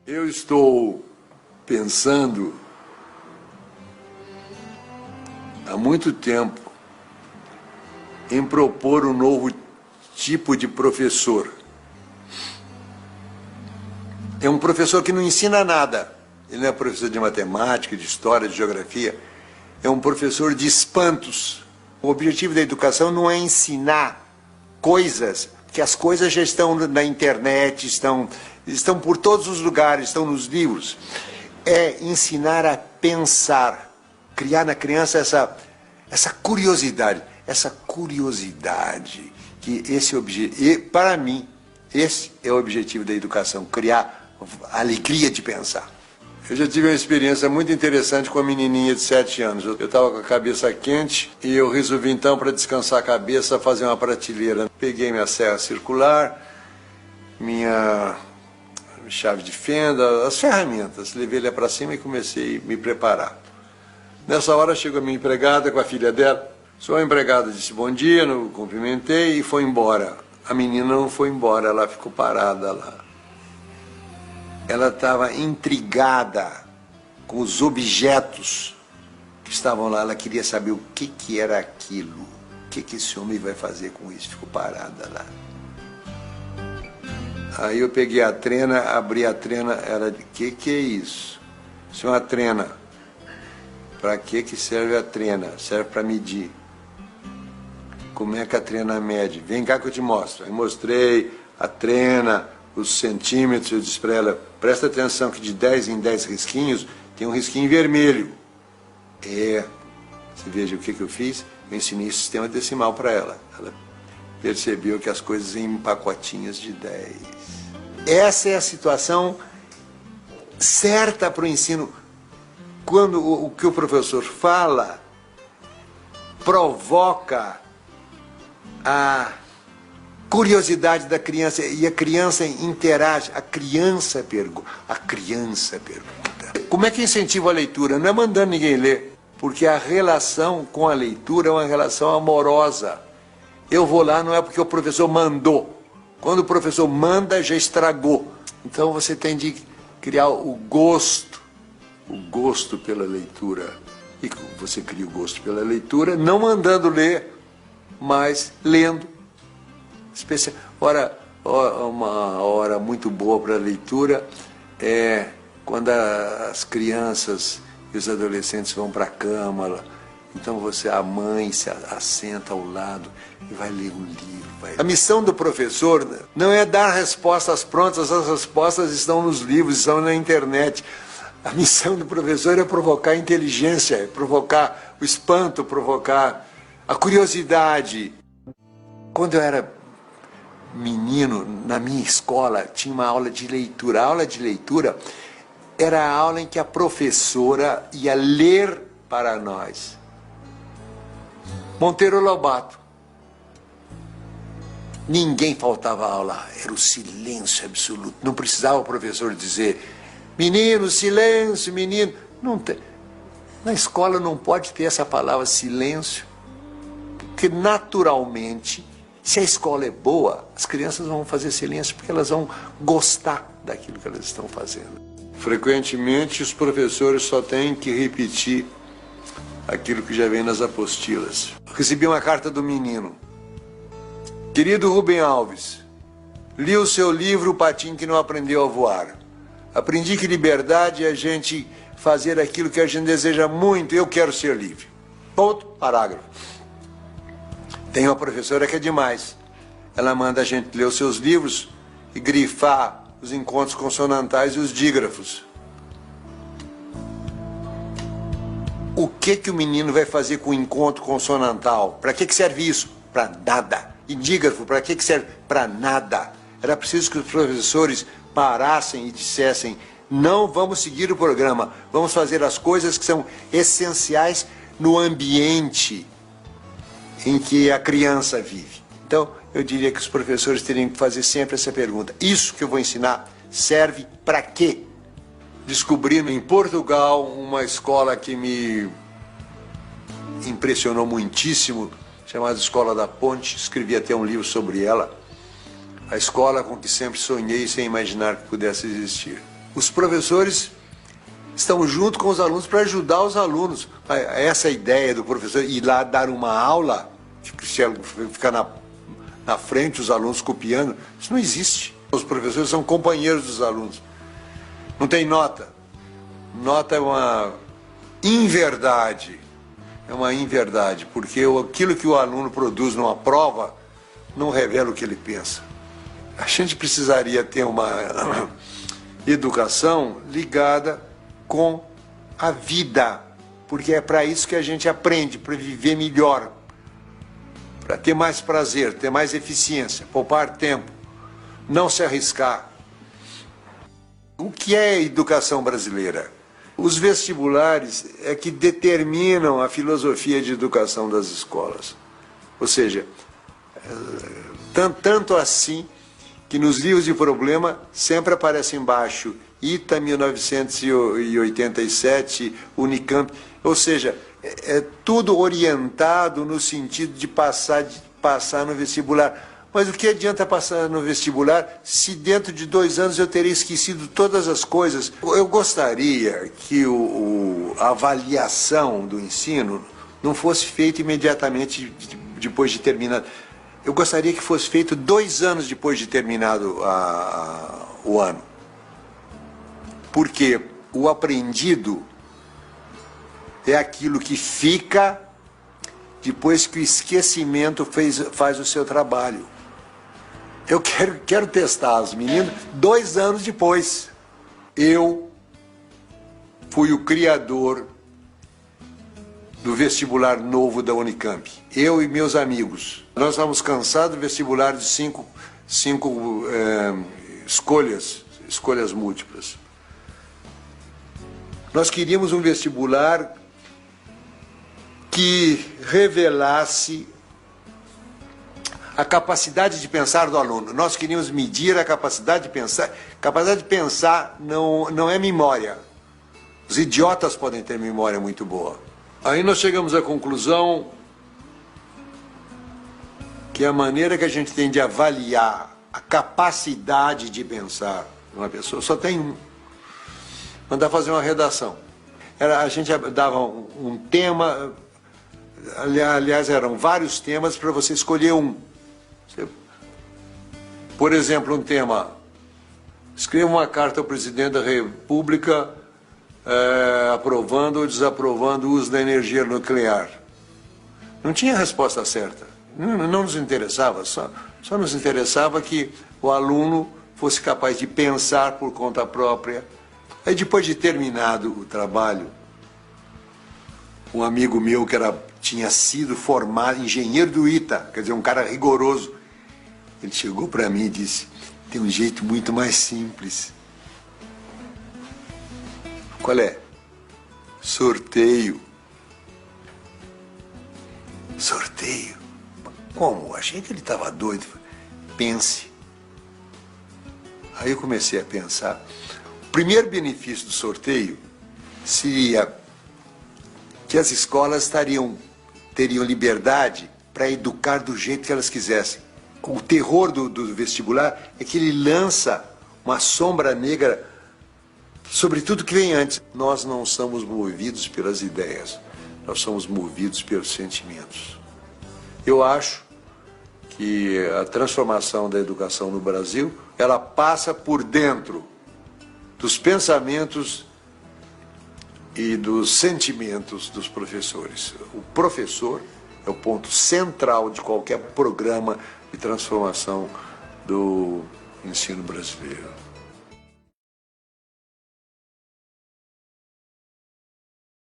Eu estou pensando há muito tempo em propor um novo tipo de professor. É um professor que não ensina nada. Ele não é professor de matemática, de história, de geografia. É um professor de espantos. O objetivo da educação não é ensinar coisas, que as coisas já estão na internet, estão por todos os lugares, estão nos livros. É ensinar a pensar, criar na criança essa curiosidade, que e para mim, esse é o objetivo da educação, criar a alegria de pensar. Eu já tive uma experiência muito interessante com a menininha de 7 anos. Eu estava com a cabeça quente e eu resolvi então, para descansar a cabeça, fazer uma prateleira. Peguei minha serra circular, minha chave de fenda, as ferramentas. Levei ela para cima e comecei a me preparar. Nessa hora chegou a minha empregada com a filha dela. Sua empregada disse bom dia, eu cumprimentei e foi embora. A menina não foi embora, ela ficou parada lá. Ela estava intrigada com os objetos que estavam lá. Ela queria saber o que era aquilo. O que esse homem vai fazer com isso? Ficou parada lá. Aí eu peguei a trena, abri a trena. Ela disse, que é isso? Isso é uma trena. Para que serve a trena? Serve para medir. Como é que a trena mede? Vem cá que eu te mostro. Aí mostrei a trena, os centímetros. Eu disse para ela, presta atenção que de 10 em 10 risquinhos tem um risquinho vermelho. Você veja o que eu fiz? Eu ensinei o sistema decimal para ela. Ela percebeu que as coisas em pacotinhos de 10. Essa é a situação certa para o ensino. Quando o que o professor fala provoca a curiosidade da criança e a criança interage, a criança pergunta. Como é que incentiva a leitura? Não é mandando ninguém ler, porque a relação com a leitura é uma relação amorosa. Eu vou lá não é porque o professor mandou. Quando o professor manda, já estragou. Então você tem de criar o gosto pela leitura. E você cria o gosto pela leitura, não mandando ler, mas lendo. Uma hora muito boa para a leitura é quando as crianças e os adolescentes vão para a cama. Então a mãe se assenta ao lado e vai ler um livro. A missão do professor não é dar respostas prontas, as respostas estão nos livros, estão na internet. A missão do professor é provocar a inteligência, é provocar o espanto, provocar a curiosidade. Quando eu era menino, na minha escola, tinha uma aula de leitura. A aula de leitura era a aula em que a professora ia ler para nós. Monteiro Lobato. Ninguém faltava aula, era o silêncio absoluto. Não precisava o professor dizer, menino, silêncio, menino. Não tem. Na escola não pode ter essa palavra silêncio, porque naturalmente, se a escola é boa, as crianças vão fazer silêncio porque elas vão gostar daquilo que elas estão fazendo. Frequentemente, os professores só têm que repetir aquilo que já vem nas apostilas. Recebi uma carta do menino. Querido Rubem Alves, li o seu livro O Patinho que Não Aprendeu a Voar. Aprendi que liberdade é a gente fazer aquilo que a gente deseja muito. Eu quero ser livre. Ponto, parágrafo. Tem uma professora que é demais. Ela manda a gente ler os seus livros e grifar os encontros consonantais e os dígrafos. O que o menino vai fazer com o encontro consonantal? Para que serve isso? Para nada. E dígrafo, para que serve? Para nada. Era preciso que os professores parassem e dissessem, não vamos seguir o programa, vamos fazer as coisas que são essenciais no ambiente em que a criança vive. Então, eu diria que os professores teriam que fazer sempre essa pergunta. Isso que eu vou ensinar serve para quê? Descobri em Portugal uma escola que me impressionou muitíssimo, chamada Escola da Ponte. Escrevi até um livro sobre ela. A escola com que sempre sonhei sem imaginar que pudesse existir. Os professores estão junto com os alunos para ajudar os alunos. Essa ideia do professor ir lá dar uma aula, ficar na frente, os alunos copiando, isso não existe. Os professores são companheiros dos alunos. Não tem nota. Nota é uma inverdade. É uma inverdade, porque aquilo que o aluno produz numa prova não revela o que ele pensa. A gente precisaria ter uma educação ligada com a vida, porque é para isso que a gente aprende, para viver melhor, para ter mais prazer, ter mais eficiência, poupar tempo, não se arriscar. O que é a educação brasileira? Os vestibulares é que determinam a filosofia de educação das escolas. Ou seja, tanto assim que nos livros de problema sempre aparece embaixo ITA 1987, Unicamp, ou seja, é tudo orientado no sentido de passar no vestibular. Mas o que adianta passar no vestibular se dentro de 2 anos eu teria esquecido todas as coisas? Eu gostaria que a avaliação do ensino não fosse feita imediatamente depois de terminado. Eu gostaria que fosse feito 2 anos depois de terminado o ano. Porque o aprendido é aquilo que fica depois que o esquecimento faz o seu trabalho. Eu quero testar os meninos 2 anos depois. Eu fui o criador do vestibular novo da Unicamp. Eu e meus amigos. Nós estávamos cansados do vestibular de cinco escolhas múltiplas. Nós queríamos um vestibular que revelasse a capacidade de pensar do aluno. Nós queríamos medir a capacidade de pensar. Capacidade de pensar não é memória. Os idiotas podem ter memória muito boa. Aí nós chegamos à conclusão que a maneira que a gente tem de avaliar a capacidade de pensar de uma pessoa só tem um. Mandar fazer uma redação. A gente dava um tema, aliás, eram vários temas para você escolher um. Por exemplo, um tema: escreva uma carta ao presidente da República aprovando ou desaprovando o uso da energia nuclear. Não tinha resposta certa. Não nos interessava, só nos interessava que o aluno fosse capaz de pensar por conta própria. Aí, depois de terminado o trabalho, um amigo meu que tinha sido formado engenheiro do ITA, quer dizer, um cara rigoroso, ele chegou para mim e disse: tem um jeito muito mais simples. Qual é? Sorteio. Sorteio? Como? Achei que ele estava doido. Pense. Aí eu comecei a pensar. O primeiro benefício do sorteio seria que as escolas teriam liberdade para educar do jeito que elas quisessem. O terror do vestibular é que ele lança uma sombra negra sobre tudo que vem antes. Nós não somos movidos pelas ideias, nós somos movidos pelos sentimentos. Eu acho que a transformação da educação no Brasil, ela passa por dentro dos pensamentos e dos sentimentos dos professores. O professor é o ponto central de qualquer programa de transformação do ensino brasileiro.